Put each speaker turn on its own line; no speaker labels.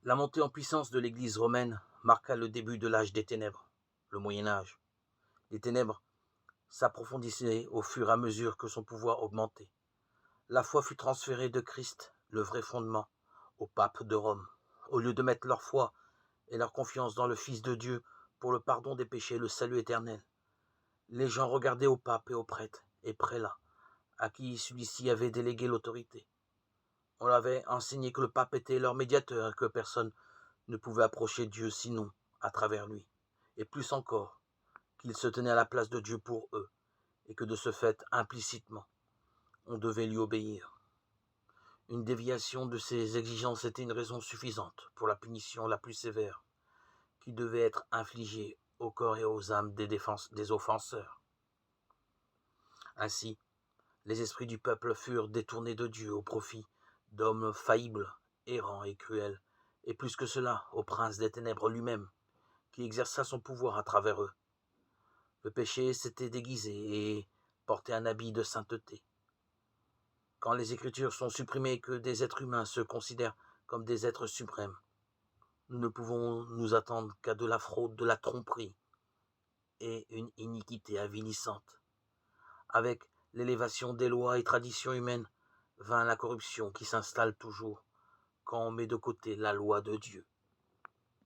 La montée en puissance de l'Église romaine marqua le début de l'âge des ténèbres, le Moyen Âge. Les ténèbres s'approfondissaient au fur et à mesure que son pouvoir augmentait. La foi fut transférée de Christ, le vrai fondement, au pape de Rome. Au lieu de mettre leur foi et leur confiance dans le Fils de Dieu pour le pardon des péchés et le salut éternel, les gens regardaient au pape et aux prêtres et prélats, à qui celui-ci avait délégué l'autorité. On leur avait enseigné que le pape était leur médiateur et que personne ne pouvait approcher Dieu sinon à travers lui, et plus encore, qu'il se tenait à la place de Dieu pour eux, et que de ce fait, implicitement, on devait lui obéir. Une déviation de ces exigences était une raison suffisante pour la punition la plus sévère, qui devait être infligée au corps et aux âmes des offenseurs. Ainsi, les esprits du peuple furent détournés de Dieu au profit d'hommes faillibles, errants et cruels, et plus que cela, au prince des ténèbres lui-même, qui exerça son pouvoir à travers eux. Le péché s'était déguisé et portait un habit de sainteté. Quand les Écritures sont supprimées et que des êtres humains se considèrent comme des êtres suprêmes, nous ne pouvons nous attendre qu'à de la fraude, de la tromperie et une iniquité avilissante. Avec l'élévation des lois et traditions humaines, vint la corruption qui s'installe toujours quand on met de côté la loi de Dieu.